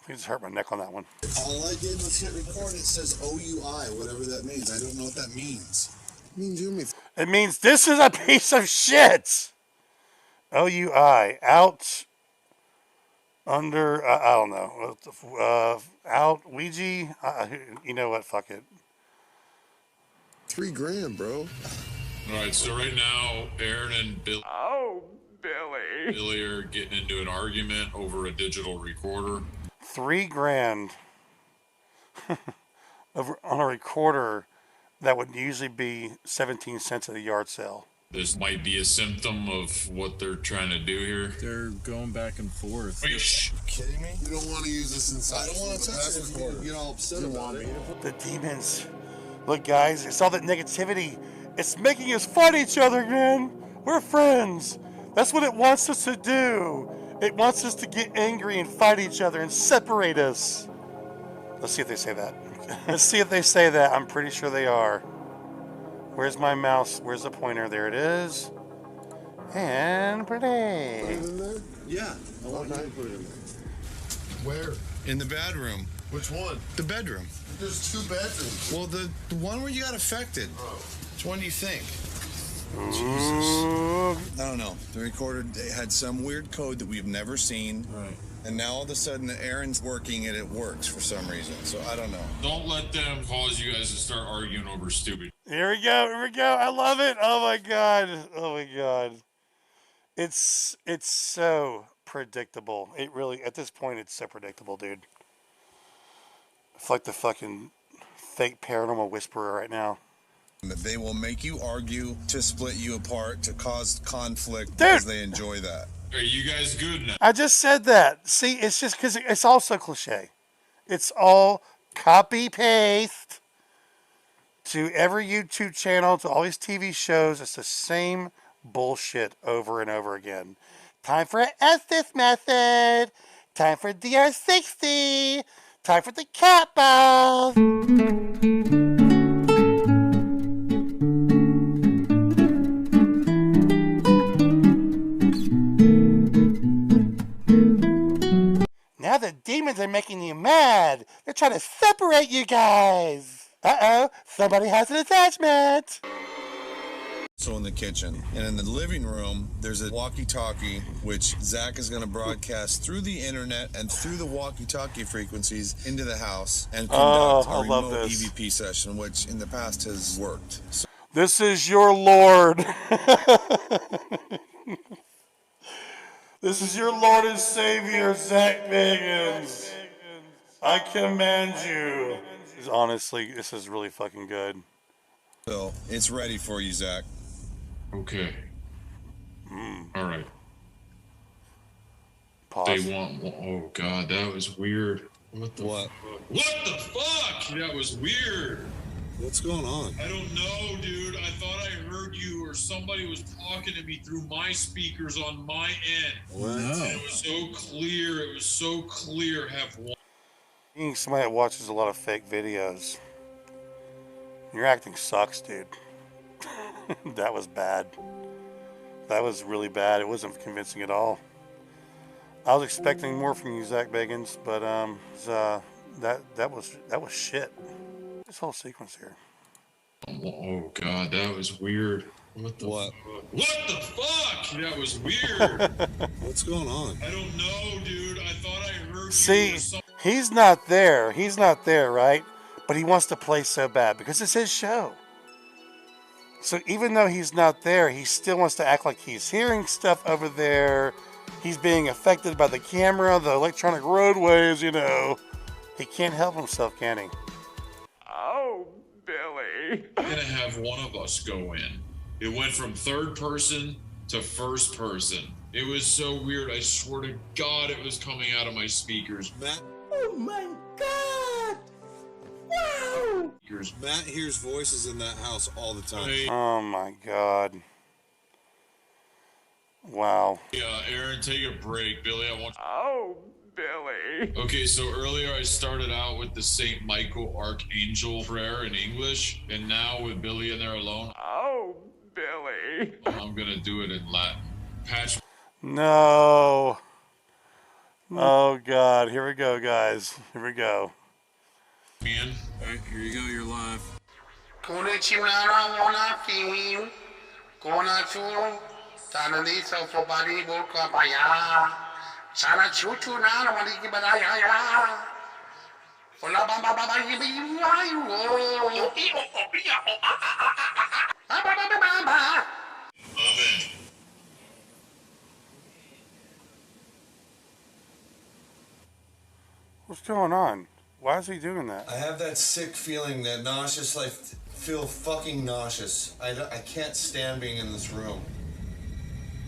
I just hurt my neck on that one. All I did was hit record. It says OUI, whatever that means. I don't know what that means. It means you me. It means this is a piece of shit. OUI. Out. Under. I don't know. Out. Ouija. You know what? Fuck it. $3,000, bro. All right, so right now, Aaron and Billy Billy. are getting into an argument over a digital recorder. $3,000 over on a recorder that would usually be 17 cents at a yard sale. This might be a symptom of what they're trying to do here. They're going back and forth. Wait, shh. Kidding me? You don't want to use this inside. I don't want to touch it. You get all upset about it. The demons. Look, guys, it's all that negativity. It's making us fight each other, man. We're friends. That's what it wants us to do. It wants us to get angry and fight each other and separate us. Let's see if they say that. Let's see if they say that. I'm pretty sure they are. Where's my mouse? Where's the pointer? There it is. And play. Put it in there? Yeah. I want you to put it in there. Where? In the bedroom. Which one? The bedroom. There's 2 bedrooms. Well, the one where you got affected. Which one do you think? Jesus. I don't know. The recorder had some weird code that we've never seen. Right. And now all of a sudden Aaron's working and it works for some reason. So I don't know. Don't let them cause you guys to start arguing over stupid. Here we go. Here we go. I love it. Oh my god. Oh my god. It's so predictable. It really, at this point, it's so predictable, dude. It's like the fucking fake paranormal whisperer right now. They will make you argue to split you apart, to cause conflict because they enjoy that. Are you guys good now? I just said that. See, it's just because it's all so cliche. It's all copy paste to every YouTube channel, to all these TV shows. It's the same bullshit over and over again. Time for Estes method. Time for DR60. Time for the cat balls. Now the demons are making you mad. They're trying to separate you guys. Uh-oh, somebody has an attachment. So in the kitchen. And in the living room, there's a walkie-talkie, which Zach is going to broadcast through the internet and through the walkie-talkie frequencies into the house and conduct a remote EVP session, which in the past has worked. So this is your Lord. This is your Lord and Savior, Zak Bagans. I command you. Honestly, this is really fucking good. So it's ready for you, Zach. Okay. All right. Pause. They want. Oh God, that was weird. What the? What the fuck? That was weird. What's going on? I don't know, dude. I thought I heard you, or somebody was talking to me through my speakers on my end. What? And it was so clear. It was so clear. Have one. Being somebody that watches a lot of fake videos, your acting sucks, dude. That was bad. That was really bad. It wasn't convincing at all. I was expecting more from you, Zak Bagans, but that was shit. This whole sequence here. Oh God, that was weird. What the? What the fuck? That was weird. What's going on? I don't know, dude. I thought I heard. See, he's not there. He's not there, right? But he wants to play so bad because it's his show. So even though he's not there, he still wants to act like he's hearing stuff over there. He's being affected by the camera, the electronic roadways, you know. He can't help himself, can he? Oh, Billy. I'm gonna have one of us go in. It went from third person to first person. It was so weird. I swear to God, it was coming out of my speakers. Oh my God! Wow! Matt hears voices in that house all the time. Oh my God. Wow. Yeah, Aaron, take a break. Billy, I want. Oh, Billy. Okay, so earlier I started out with the St. Michael Archangel prayer in English, and now with Billy in there alone. Oh, Billy. I'm gonna do it in Latin. Patch. No. Oh God. Here we go, guys. Here we go. Me in. All right, here you go. You're live. Amen. What's going on? Why is he doing that? I have that sick feeling, that nauseous, I feel fucking nauseous. I can't stand being in this room.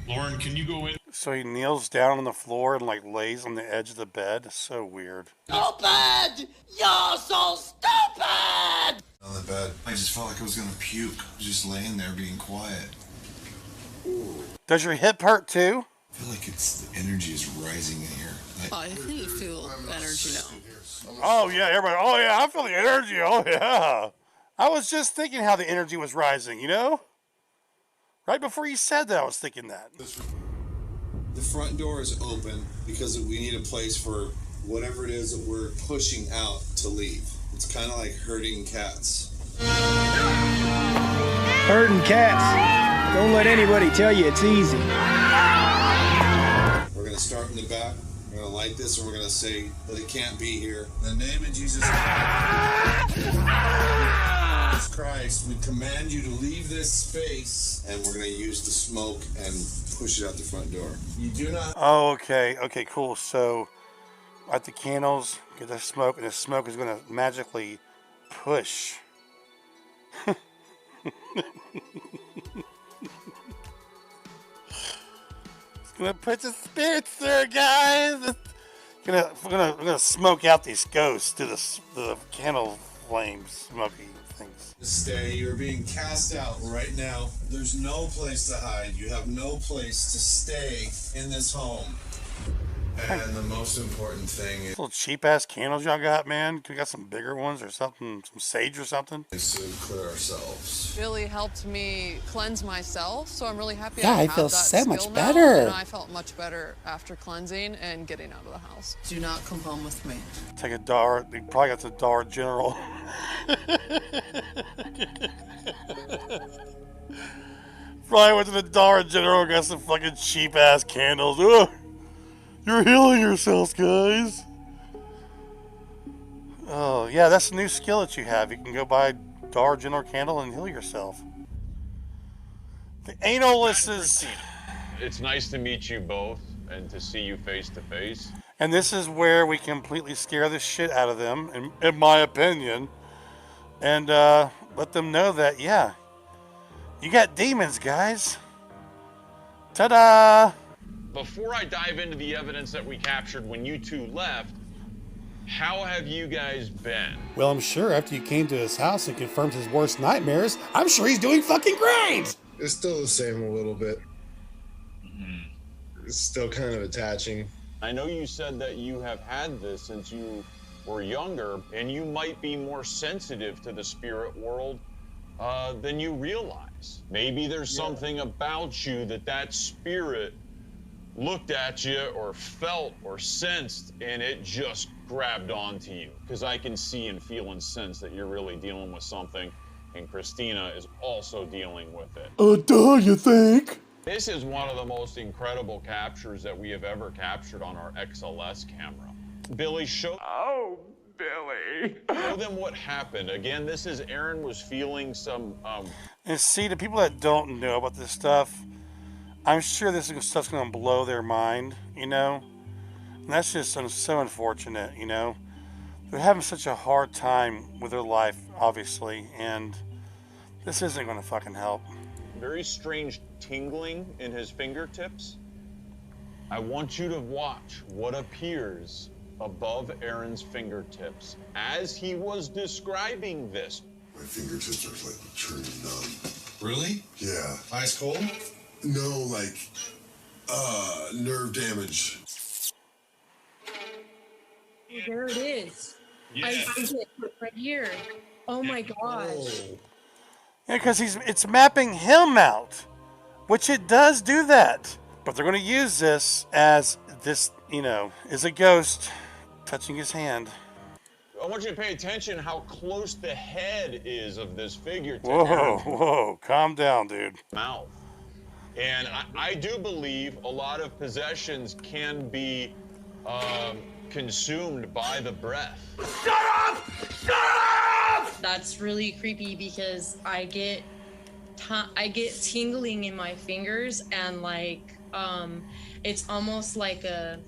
Lauren, can you go in? So he kneels down on the floor and like lays on the edge of the bed. So weird. Stupid! You're so stupid! On the bed. I just felt like I was gonna puke. I was just laying there being quiet. Does your hip hurt too? I feel like the energy is rising in here. I think you feel energy now. Oh yeah, everybody. Oh yeah, I feel the energy. Oh yeah. I was just thinking how the energy was rising, you know? Right before you said that, I was thinking that. The front door is open because we need a place for whatever it is that we're pushing out to leave. It's kind of like herding cats. Herding cats. Don't let anybody tell you it's easy. We're going to start in the back. We're going to light this and we're going to say that it can't be here. In the name of Jesus Christ, we command you to leave this space, and we're going to use the smoke and push it out the front door. You do not... Oh, okay. Okay, cool. So, light the candles, get the smoke, and the smoke is going to magically push. It's going to put the spirits there, guys. We're gonna smoke out these ghosts to the candle flames, smoky things. Stay. You're being cast out right now. There's no place to hide. You have no place to stay in this home. And the most important thing is... Little cheap-ass candles y'all got, man. We got some bigger ones or something, some sage or something. ...is to clear ourselves. Really helped me cleanse myself, so I'm really happy Yeah, I I have feel that so skill much now, better. And I felt much better after cleansing and getting out of the house. Do not come home with me. Take a Dollar. You probably got the Dollar General. probably went to the Dollar General and got some fucking cheap ass candles. Ugh. You're healing yourselves, guys. Oh, yeah, that's a new skill that you have. You can go buy a Dollar General candle and heal yourself. The analist is... It's nice to meet you both and to see you face to face. And this is where we completely scare the shit out of them, in my opinion. And let them know that, yeah, you got demons, guys. Ta-da! Before I dive into the evidence that we captured when you two left, how have you guys been? Well, I'm sure after you came to his house and confirmed his worst nightmares, I'm sure he's doing fucking great! It's still the same a little bit. It's still kind of attaching. I know you said that you have had this since you were younger, and you might be more sensitive to the spirit world than you realize. Maybe there's something about you that spirit looked at you or felt or sensed, and it just grabbed onto you. Because I can see and feel and sense that you're really dealing with something, and Christina is also dealing with it. Duh, you think? This is one of the most incredible captures that we have ever captured on our XLS camera. Billy, show Billy. Show them what happened. Again, this is Aaron was feeling some... And see, the people that don't know about this stuff, I'm sure this stuff's going to blow their mind, you know? And that's just so unfortunate, you know? They're having such a hard time with their life, obviously, and this isn't going to fucking help. Very strange tingling in his fingertips. I want you to watch what appears above Aaron's fingertips as he was describing this. My fingertips are like turning numb. Really? Yeah. Ice cold? No, like, nerve damage. There it is. Yeah. I see it right here. Oh my gosh. Yeah, because it's mapping him out, which it does do that. But they're going to use this as this, you know, is a ghost touching his hand. I want you to pay attention how close the head is of this figure to Whoa, Aaron's whoa, calm down, dude. mouth. And I do believe a lot of possessions can be consumed by the breath. Shut up! Shut up! That's really creepy because I get tingling in my fingers and like it's almost like a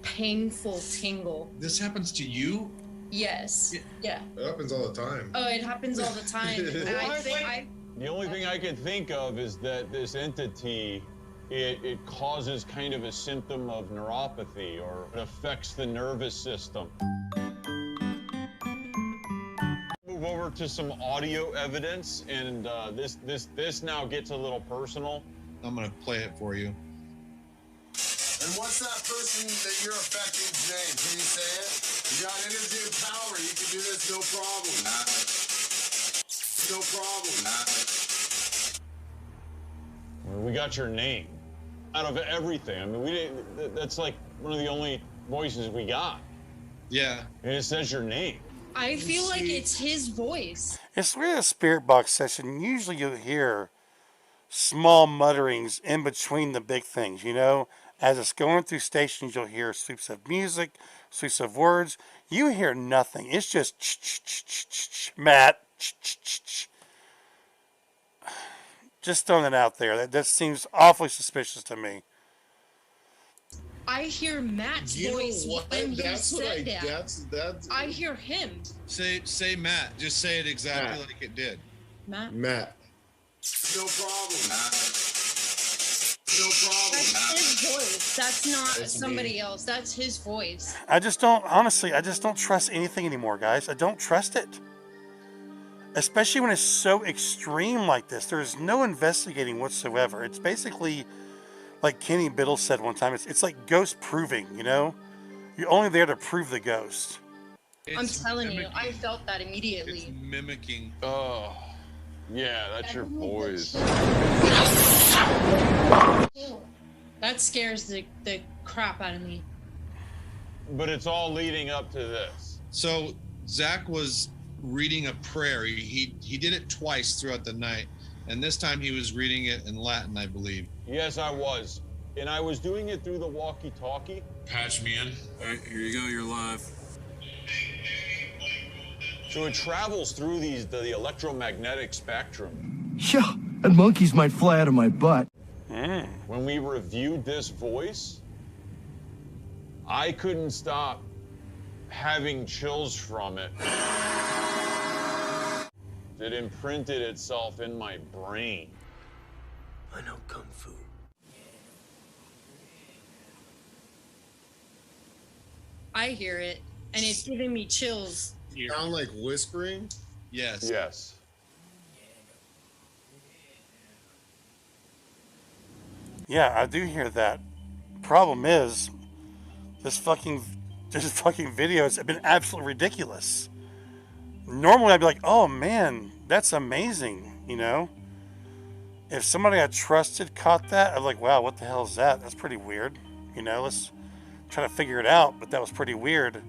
painful tingle. This happens to you? Yes. Yeah. It happens all the time. Oh, it happens all the time. And The only thing I can think of is that this entity, it causes kind of a symptom of neuropathy, or it affects the nervous system. Move over to some audio evidence, and this now gets a little personal. I'm gonna play it for you. And what's that person that you're affecting's name? Can you say it? You got energy and power. You can do this, no problem. No problem. We got your name. Out of everything, I mean, we didn't. That's like one of the only voices we got. Yeah. And it says your name. I feel like it's his voice. It's really a spirit box session. Usually you'll hear small mutterings in between the big things, you know? As it's going through stations, you'll hear sweeps of music, sweeps of words. You hear nothing. It's just Matt. Just throwing it out there. That seems awfully suspicious to me. I hear Matt's voice when he said that. I hear him. Say Matt. Just say it exactly like it did. Matt. No problem. No problem. That's his voice. That's not somebody else. That's his voice. I just don't trust anything anymore, guys. I don't trust it. Especially when it's so extreme like this. There's no investigating whatsoever. It's basically, like Kenny Biddle said one time, it's like ghost proving, you know? You're only there to prove the ghost. I'm telling you, I felt that immediately. It's mimicking. Oh, yeah, that's your voice. That scares the crap out of me. But it's all leading up to this. So Zach was reading a prayer. He did it twice throughout the night, And this time he was reading it in Latin, I believe. Yes, I was. And I was doing it through the walkie-talkie. Patch me in. All right, here you go. You're live. So it travels through the electromagnetic spectrum. Yeah, and monkeys might fly out of my butt. When we reviewed this voice, I couldn't stop having chills from it. It imprinted itself in my brain. I know Kung Fu. I hear it, and it's giving me chills. Sound like whispering? Yes. Yes. Yeah, I do hear that. Problem is, this fucking videos have been absolutely ridiculous. Normally I'd be like, oh man, that's amazing, you know? If somebody I trusted caught that, I'm like, wow, what the hell is that? That's pretty weird. You know, let's try to figure it out, but that was pretty weird.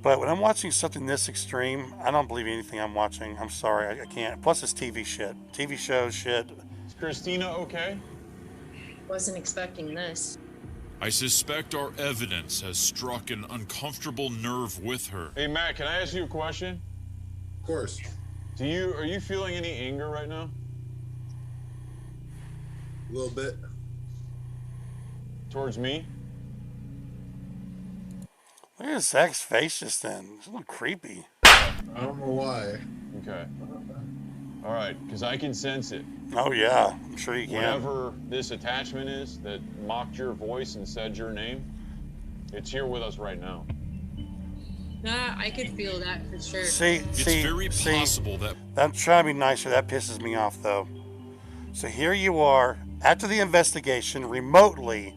But when I'm watching something this extreme, I don't believe anything I'm watching. I'm sorry, I can't. Plus it's TV shit. TV show shit. Is Christina okay? Wasn't expecting this. I suspect our evidence has struck an uncomfortable nerve with her. Hey Matt, can I ask you a question? Of course. Are you feeling any anger right now? A little bit. Towards me? Look at Zach's face just then. It's a little creepy. I don't know why. Okay. All right, because I can sense it. Oh yeah, I'm sure you can. Whatever this attachment is that mocked your voice and said your name, it's here with us right now. Nah, I could feel that for sure. It's very possible that I'm trying to be nicer. That pisses me off though. So here you are after the investigation, remotely.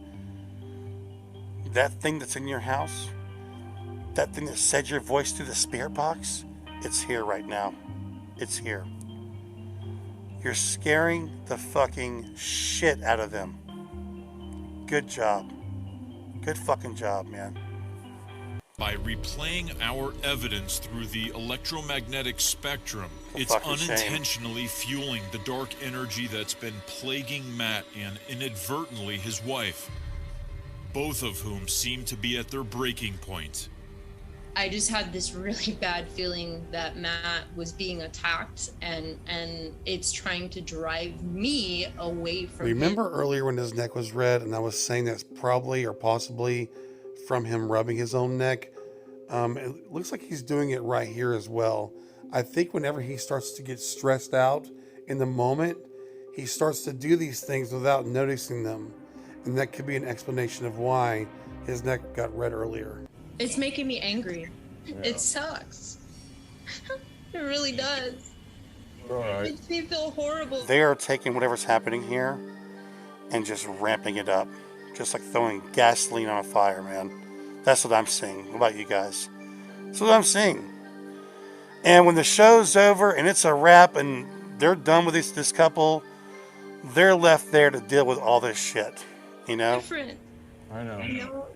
That thing that's in your house, that thing that said your voice through the spirit box, it's here right now. It's here. You're scaring the fucking shit out of them. Good job. Good fucking job, man. by replaying our evidence through the electromagnetic spectrum, it's unintentionally fueling the dark energy that's been plaguing Matt and inadvertently his wife, both of whom seem to be at their breaking point. I just had this really bad feeling that Matt was being attacked, and it's trying to drive me away from Remember him. earlier when his neck was red and I was saying that's probably or possibly from him rubbing his own neck? It looks like he's doing it right here as well. I think whenever he starts to get stressed out in the moment, he starts to do these things without noticing them. And that could be an explanation of why his neck got red earlier. It's making me angry. It sucks. It really does. All right. It makes me feel horrible. They are taking whatever's happening here and just ramping it up. Just like throwing gasoline on a fire, man. That's what I'm seeing. What about you guys? That's what I'm seeing. And when the show's over and it's a wrap and they're done with this couple, they're left there to deal with all this shit. You know? Different. I know. I know.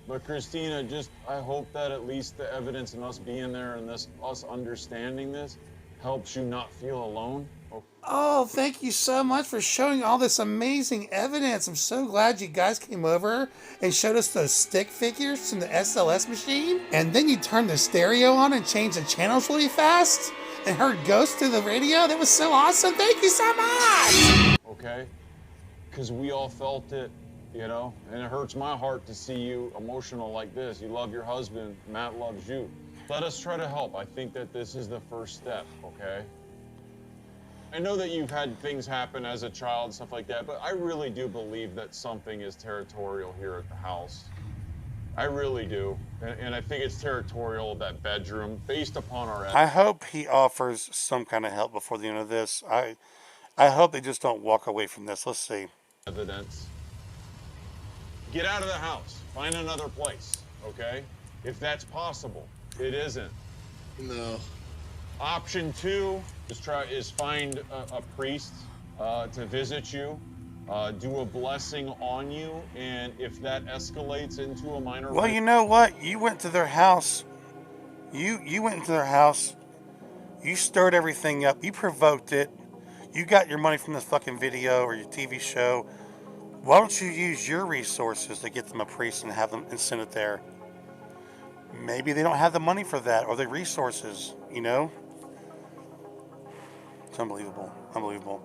But Christina, just I hope that at least the evidence and us being there and us understanding this helps you not feel alone. Oh, thank you so much for showing all this amazing evidence. I'm so glad you guys came over and showed us those stick figures from the SLS machine. And then you turned the stereo on and changed the channels really fast and heard ghosts through the radio. That was so awesome. Thank you so much. Okay? Because we all felt it, you know? And it hurts my heart to see you emotional like this. You love your husband. Matt loves you. Let us try to help. I think that this is the first step, okay? I know that you've had things happen as a child and stuff like that, but I really do believe that something is territorial here at the house. I really do. And I think it's territorial of that bedroom based upon our evidence. I hope he offers some kind of help before the end of this. I hope they just don't walk away from this. Let's see. Evidence. Get out of the house. Find another place, okay? If that's possible. It isn't. No. Option 2 is find a priest to visit you, do a blessing on you, and if that escalates into a minor... Well, you know what? You went to their house. You went into their house You stirred everything up. You provoked it. You got your money from this fucking video or your TV show. Why don't you use your resources to get them a priest and have them and send it there? Maybe they don't have the money for that or the resources, you know? It's unbelievable. Unbelievable.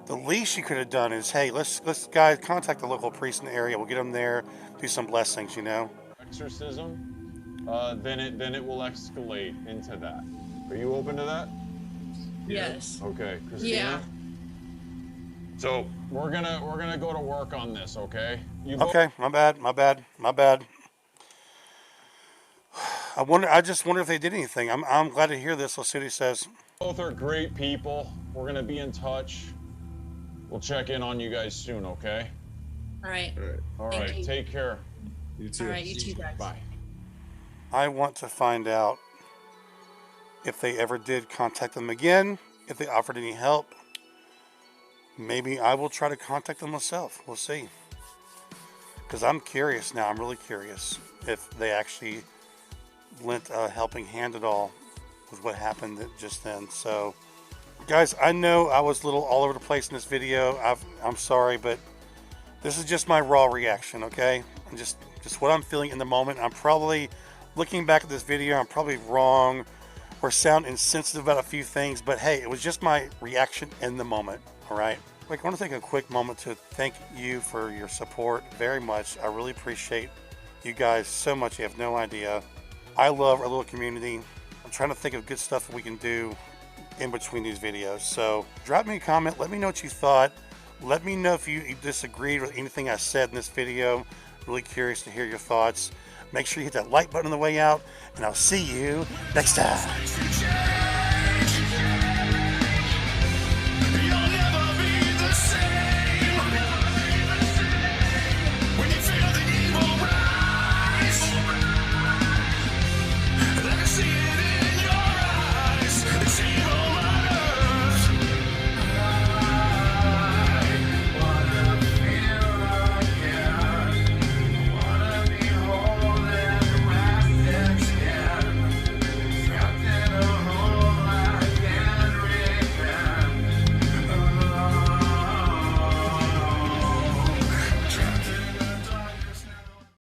The least you could have done is, hey, let's guys contact the local priest in the area. We'll get them there, do some blessings, you know? Exorcism, then it will escalate into that. Are you open to that? Yes. Okay, Christina. Yeah. So we're gonna go to work on this, okay? Okay, my bad. I just wonder if they did anything. I'm glad to hear this. Let's see what he says. Both are great people. We're gonna be in touch. We'll check in on you guys soon, okay? All right. All right. Take care. You too. All right, you too, guys. Bye. I want to find out if they ever did contact them again, if they offered any help. Maybe I will try to contact them myself. We'll see. Because I'm curious now. I'm really curious if they actually lent a helping hand at all with what happened just then. So, guys, I know I was a little all over the place in this video. I'm sorry, but this is just my raw reaction, okay? And just what I'm feeling in the moment. I'm probably, looking back at this video, I'm probably wrong or sound insensitive about a few things, but hey, it was just my reaction in the moment, all right? I want to take a quick moment to thank you for your support very much. I really appreciate you guys so much. You have no idea. I love our little community. I'm trying to think of good stuff that we can do in between these videos. So drop me a comment. Let me know what you thought. Let me know if you disagreed with anything I said in this video. Really curious to hear your thoughts. Make sure you hit that like button on the way out, and I'll see you next time.